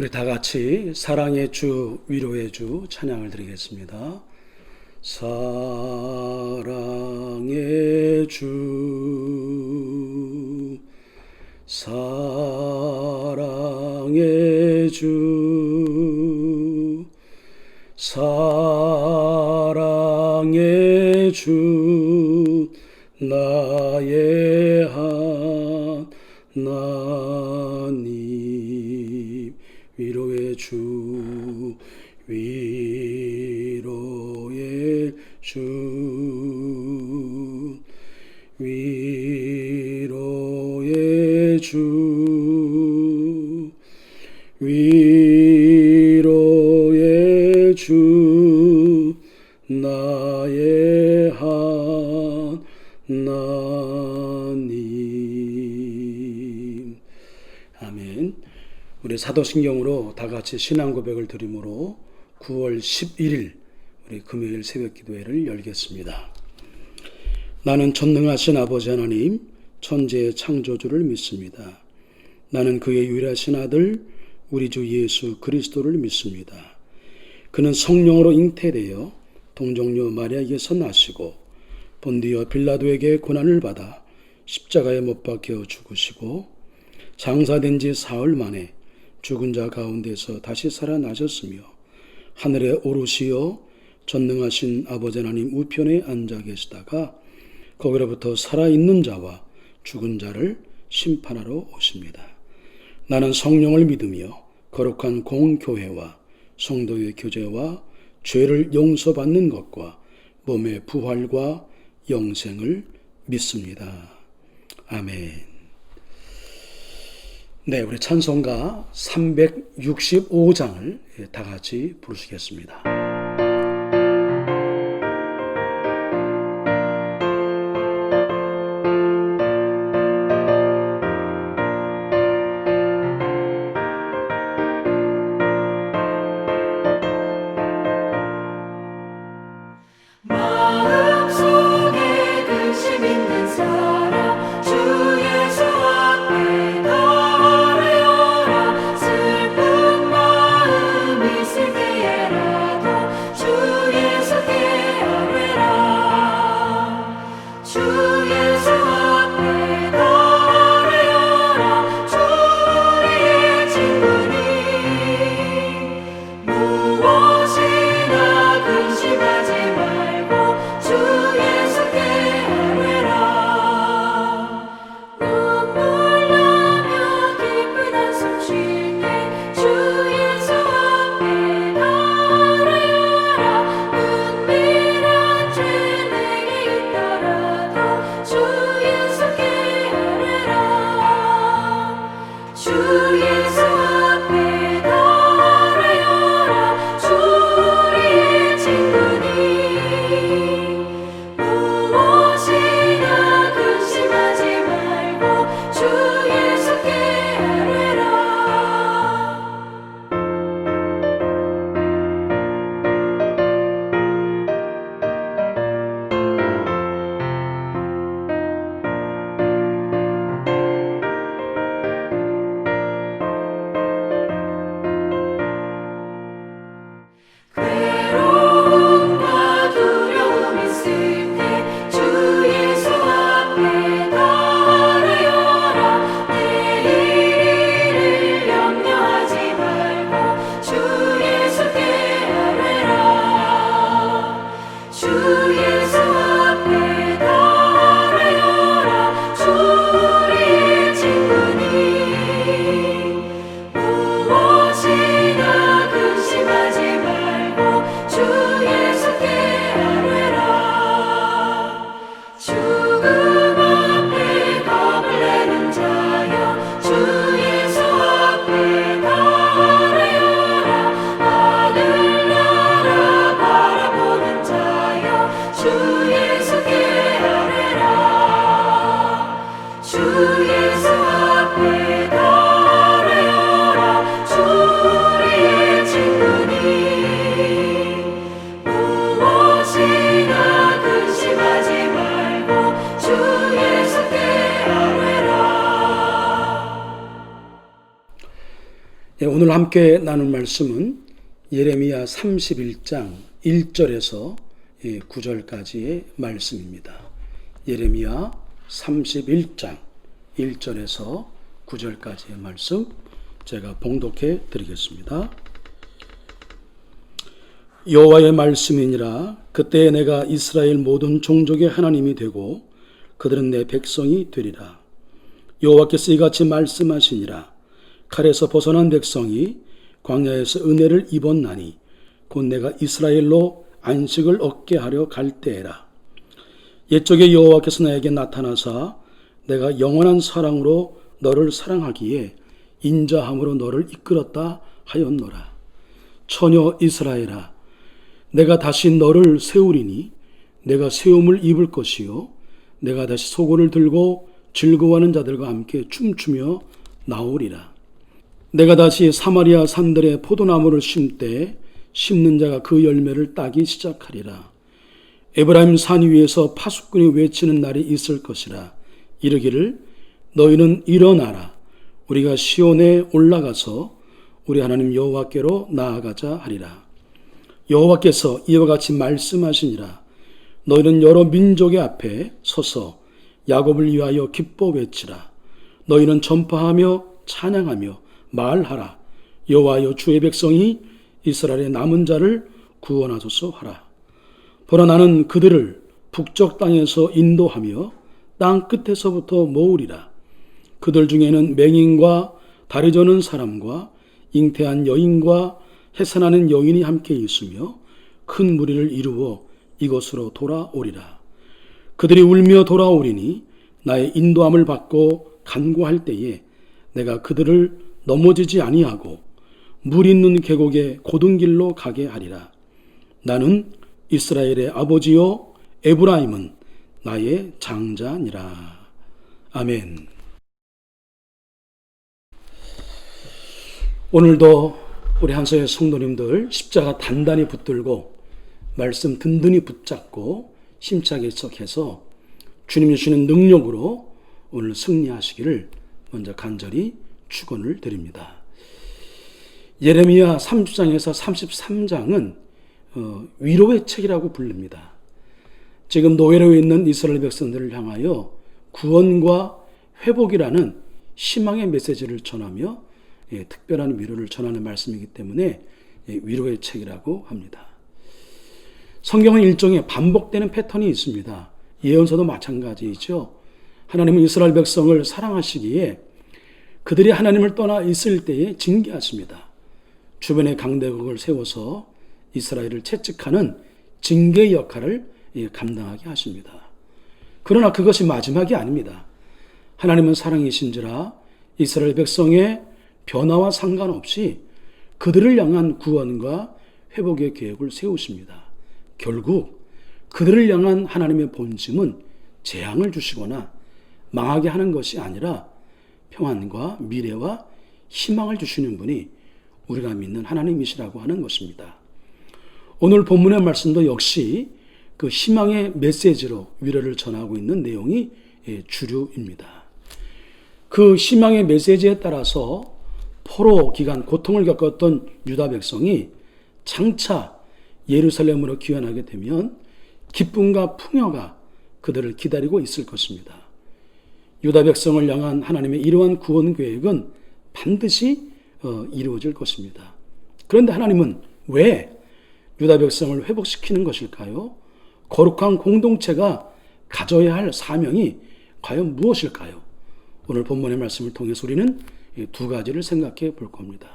우리 다 같이 사랑의 주, 위로의 주 찬양을 드리겠습니다. 사랑의 주, 사랑의 주, 사랑의 주, 나의 하나님. 위로의 주, 위로의 주, 위로의 주, 위로의 주, 나의 하나님. 아멘. 우리 사도신경으로 다 같이 신앙 고백을 드림으로 9월 11일 우리 금요일 새벽 기도회를 열겠습니다. 나는 전능하신 아버지 하나님, 천지의 창조주를 믿습니다. 나는 그의 유일하신 아들 우리 주 예수 그리스도를 믿습니다. 그는 성령으로 잉태되어 동정녀 마리아에게서 나시고 본디오 빌라도에게 고난을 받아 십자가에 못 박혀 죽으시고 장사된 지 사흘 만에 죽은 자 가운데서 다시 살아나셨으며 하늘에 오르시어 전능하신 아버지 하나님 우편에 앉아 계시다가 거기로부터 살아있는 자와 죽은 자를 심판하러 오십니다. 나는 성령을 믿으며 거룩한 공교회와 성도의 교제와 죄를 용서받는 것과 몸의 부활과 영생을 믿습니다. 아멘. 네, 우리 찬송가 365장을 다 같이 부르시겠습니다. 마음속에 근심 있는 사람 주 예수 앞에 다 슬픈 마음 있을 때에라도 오늘 함께 나눌 말씀은 예레미야 31장 1절에서 9절까지의 말씀입니다. 예레미야 31장 1절에서 9절까지의 말씀 제가 봉독해 드리겠습니다. 여호와의 말씀이니라. 그때 내가 이스라엘 모든 종족의 하나님이 되고 그들은 내 백성이 되리라. 여호와께서 이같이 말씀하시니라. 칼에서 벗어난 백성이 광야에서 은혜를 입었나니 곧 내가 이스라엘로 안식을 얻게 하려 갈 때에라. 옛적에 여호와께서 나에게 나타나사 내가 영원한 사랑으로 너를 사랑하기에 인자함으로 너를 이끌었다 하였노라. 처녀 이스라엘아, 내가 다시 너를 세우리니 내가 세움을 입을 것이요 내가 다시 소고를 들고 즐거워하는 자들과 함께 춤추며 나오리라. 내가 다시 사마리아 산들에 포도나무를 심되 심는 자가 그 열매를 따기 시작하리라. 에브라임 산 위에서 파수꾼이 외치는 날이 있을 것이라. 이르기를 너희는 일어나라. 우리가 시온에 올라가서 우리 하나님 여호와께로 나아가자 하리라. 여호와께서 이와 같이 말씀하시니라. 너희는 여러 민족의 앞에 서서 야곱을 위하여 기뻐 외치라. 너희는 전파하며 찬양하며 말하라. 여호와여, 주의 백성이 이스라엘의 남은 자를 구원하소서 하라. 보라, 나는 그들을 북쪽 땅에서 인도하며 땅 끝에서부터 모으리라. 그들 중에는 맹인과 다리 저는 사람과 잉태한 여인과 해산하는 여인이 함께 있으며 큰 무리를 이루어 이곳으로 돌아오리라. 그들이 울며 돌아오리니 나의 인도함을 받고 간구할 때에 내가 그들을 넘어지지 아니하고 물 있는 계곡의 고든 길로 가게 하리라. 나는 이스라엘의 아버지요 에브라임은 나의 장자니라. 아멘. 오늘도 우리 한서의 성도님들 십자가 단단히 붙들고 말씀 든든히 붙잡고 힘차게 해서 주님이 주시는 능력으로 오늘 승리하시기를 먼저 간절히 축원을 드립니다. 예레미야 30장에서 33장은 위로의 책이라고 부릅니다. 지금 노예로 있는 이스라엘 백성들을 향하여 구원과 회복이라는 희망의 메시지를 전하며 특별한 위로를 전하는 말씀이기 때문에 위로의 책이라고 합니다. 성경은 일종의 반복되는 패턴이 있습니다. 예언서도 마찬가지이죠. 하나님은 이스라엘 백성을 사랑하시기에 그들이 하나님을 떠나 있을 때에 징계하십니다. 주변에 강대국을 세워서 이스라엘을 채찍하는 징계 역할을 감당하게 하십니다. 그러나 그것이 마지막이 아닙니다. 하나님은 사랑이신지라 이스라엘 백성의 변화와 상관없이 그들을 향한 구원과 회복의 계획을 세우십니다. 결국 그들을 향한 하나님의 본심은 재앙을 주시거나 망하게 하는 것이 아니라 평안과 미래와 희망을 주시는 분이 우리가 믿는 하나님이시라고 하는 것입니다. 오늘 본문의 말씀도 역시 그 희망의 메시지로 위로를 전하고 있는 내용이 주류입니다. 그 희망의 메시지에 따라서 포로 기간 고통을 겪었던 유다 백성이 장차 예루살렘으로 귀환하게 되면 기쁨과 풍요가 그들을 기다리고 있을 것입니다. 유다 백성을 향한 하나님의 이러한 구원 계획은 반드시 이루어질 것입니다. 그런데 하나님은 왜 유다 백성을 회복시키는 것일까요? 거룩한 공동체가 가져야 할 사명이 과연 무엇일까요? 오늘 본문의 말씀을 통해서 우리는 두 가지를 생각해 볼 겁니다.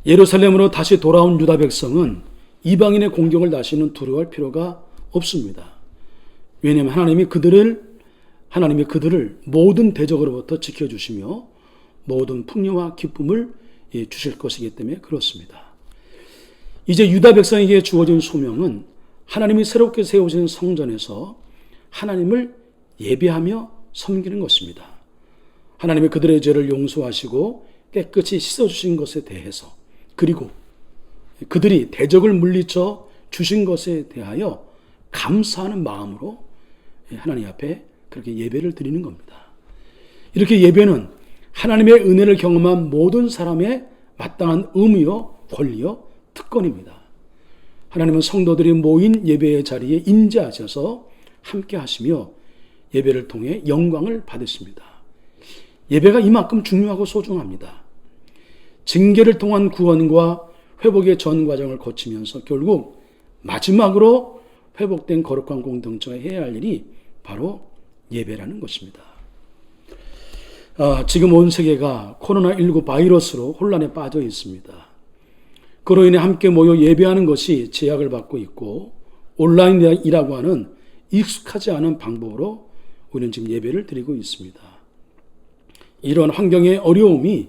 예루살렘으로 다시 돌아온 유다 백성은 이방인의 공격을 다시는 두려워할 필요가 없습니다. 왜냐하면 하나님이 그들을 모든 대적으로부터 지켜주시며 모든 풍요와 기쁨을 주실 것이기 때문에 그렇습니다. 이제 유다 백성에게 주어진 소명은 하나님이 새롭게 세우신 성전에서 하나님을 예배하며 섬기는 것입니다. 하나님이 그들의 죄를 용서하시고 깨끗이 씻어주신 것에 대해서, 그리고 그들이 대적을 물리쳐 주신 것에 대하여 감사하는 마음으로 하나님 앞에 그렇게 예배를 드리는 겁니다. 이렇게 예배는 하나님의 은혜를 경험한 모든 사람의 마땅한 의무요, 권리요, 특권입니다. 하나님은 성도들이 모인 예배의 자리에 임재하셔서 함께 하시며 예배를 통해 영광을 받으십니다. 예배가 이만큼 중요하고 소중합니다. 징계를 통한 구원과 회복의 전 과정을 거치면서 결국 마지막으로 회복된 거룩한 공동체가 해야 할 일이 바로 예배라는 것입니다. 지금 온 세계가 코로나19 바이러스로 혼란에 빠져 있습니다. 그로 인해 함께 모여 예배하는 것이 제약을 받고 있고 온라인이라고 하는 익숙하지 않은 방법으로 우리는 지금 예배를 드리고 있습니다. 이런 환경의 어려움이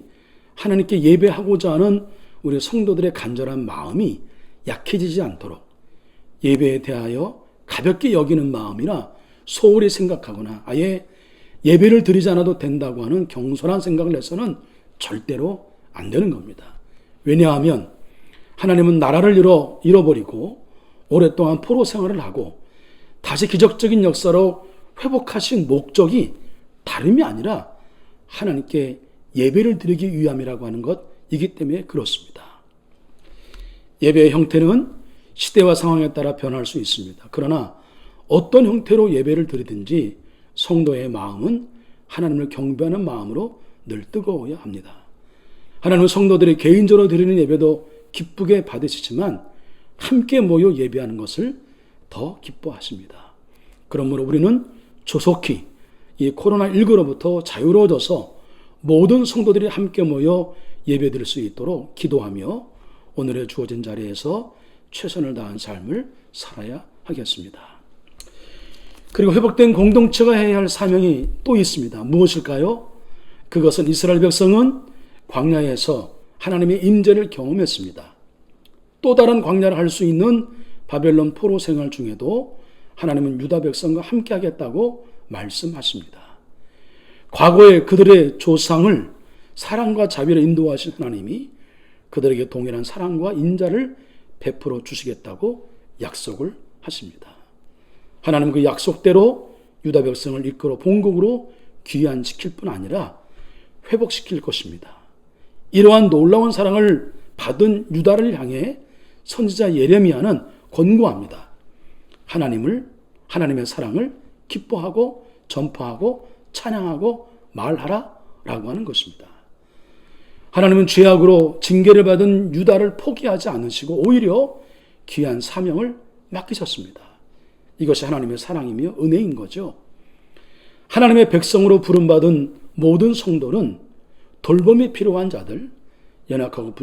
하나님께 예배하고자 하는 우리 성도들의 간절한 마음이 약해지지 않도록 예배에 대하여 가볍게 여기는 마음이나 소홀히 생각하거나 아예 예배를 드리지 않아도 된다고 하는 경솔한 생각을 해서는 절대로 안 되는 겁니다. 왜냐하면 하나님은 나라를 잃어버리고 오랫동안 포로 생활을 하고 다시 기적적인 역사로 회복하신 목적이 다름이 아니라 하나님께 예배를 드리기 위함이라고 하는 것이기 때문에 그렇습니다. 예배의 형태는 시대와 상황에 따라 변할 수 있습니다. 그러나 어떤 형태로 예배를 드리든지 성도의 마음은 하나님을 경배하는 마음으로 늘 뜨거워야 합니다. 하나님은 성도들이 개인적으로 드리는 예배도 기쁘게 받으시지만 함께 모여 예배하는 것을 더 기뻐하십니다. 그러므로 우리는 조속히 이 코로나19로부터 자유로워져서 모든 성도들이 함께 모여 예배드릴 수 있도록 기도하며 오늘의 주어진 자리에서 최선을 다한 삶을 살아야 하겠습니다. 그리고 회복된 공동체가 해야 할 사명이 또 있습니다. 무엇일까요? 그것은 이스라엘 백성은 광야에서 하나님의 임재를 경험했습니다. 또 다른 광야를 할 수 있는 바벨론 포로 생활 중에도 하나님은 유다 백성과 함께 하겠다고 말씀하십니다. 과거에 그들의 조상을 사랑과 자비로 인도하신 하나님이 그들에게 동일한 사랑과 인자를 베풀어 주시겠다고 약속을 하십니다. 하나님은 그 약속대로 유다 백성을 이끌어 본국으로 귀환시킬 뿐 아니라 회복시킬 것입니다. 이러한 놀라운 사랑을 받은 유다를 향해 선지자 예레미야는 권고합니다. 하나님의 사랑을 기뻐하고 전파하고 찬양하고 말하라 라고 하는 것입니다. 하나님은 죄악으로 징계를 받은 유다를 포기하지 않으시고 오히려 귀한 사명을 맡기셨습니다. 이것이 하나님의 사랑이며 은혜인 거죠. 하나님의 백성으로 부름받은 모든 성도는 돌봄이 필요한 자들, 연약하고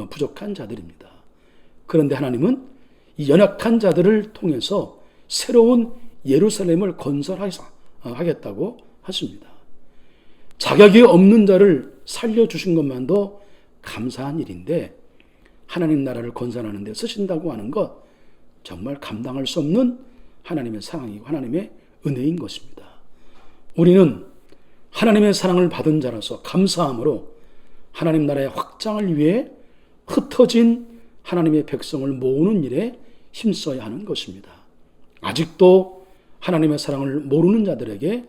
부족한 자들입니다. 그런데 하나님은 이 연약한 자들을 통해서 새로운 예루살렘을 건설하겠다고 하십니다. 자격이 없는 자를 살려주신 것만도 감사한 일인데 하나님 나라를 건설하는 데 쓰신다고 하는 것 정말 감당할 수 없는 하나님의 사랑이고 하나님의 은혜인 것입니다. 우리는 하나님의 사랑을 받은 자라서 감사함으로 하나님 나라의 확장을 위해 흩어진 하나님의 백성을 모으는 일에 힘써야 하는 것입니다. 아직도 하나님의 사랑을 모르는 자들에게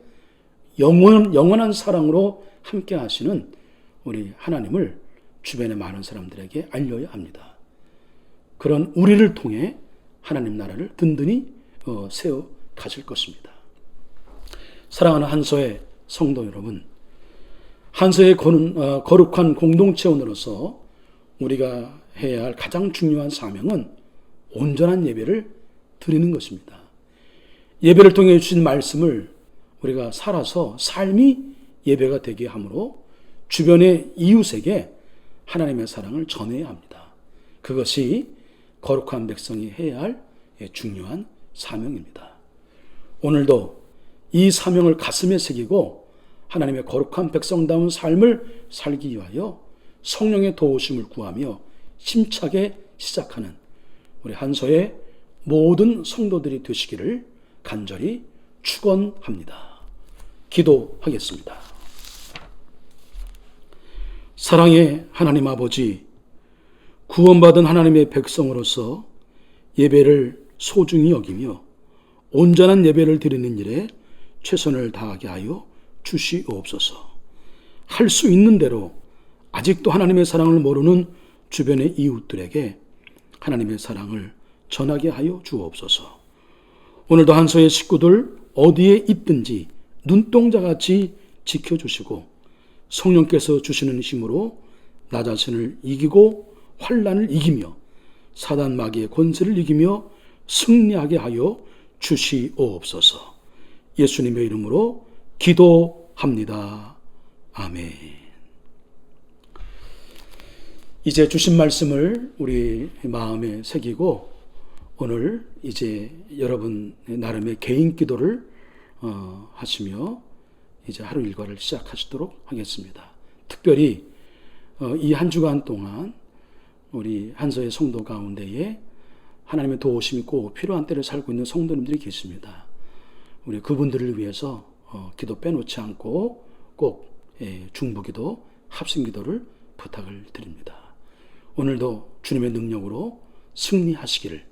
영원한 사랑으로 함께 하시는 우리 하나님을 주변의 많은 사람들에게 알려야 합니다. 그런 우리를 통해 하나님 나라를 든든히 세워 가실 것입니다. 사랑하는 한서의 성도 여러분, 한서의 거룩한 공동체원으로서 우리가 해야 할 가장 중요한 사명은 온전한 예배를 드리는 것입니다. 예배를 통해 주신 말씀을 우리가 살아서 삶이 예배가 되게 하므로 주변의 이웃에게 하나님의 사랑을 전해야 합니다. 그것이 거룩한 백성이 해야 할 중요한 사명입니다. 오늘도 이 사명을 가슴에 새기고 하나님의 거룩한 백성다운 삶을 살기 위하여 성령의 도우심을 구하며 힘차게 시작하는 우리 한서의 모든 성도들이 되시기를 간절히 축원합니다. 기도하겠습니다. 사랑의 하나님 아버지, 구원받은 하나님의 백성으로서 예배를 소중히 여기며 온전한 예배를 드리는 일에 최선을 다하게 하여 주시옵소서. 할 수 있는 대로 아직도 하나님의 사랑을 모르는 주변의 이웃들에게 하나님의 사랑을 전하게 하여 주옵소서. 오늘도 한소의 식구들 어디에 있든지 눈동자같이 지켜주시고 성령께서 주시는 힘으로 나 자신을 이기고 환난을 이기며 사단 마귀의 권세를 이기며 승리하게 하여 주시옵소서. 예수님의 이름으로 기도합니다. 아멘. 이제 주신 말씀을 우리 마음에 새기고 오늘 이제 여러분 나름의 개인 기도를 하시며 이제 하루 일과를 시작하시도록 하겠습니다. 특별히 이 한 주간 동안 우리 한서의 성도 가운데에 하나님의 도우심이 꼭 필요한 때를 살고 있는 성도님들이 계십니다. 우리 그분들을 위해서 기도 빼놓지 않고 꼭 중보기도, 합심기도를 부탁을 드립니다. 오늘도 주님의 능력으로 승리하시기를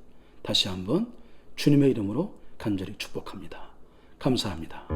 다시 한번 주님의 이름으로 간절히 축복합니다. 감사합니다.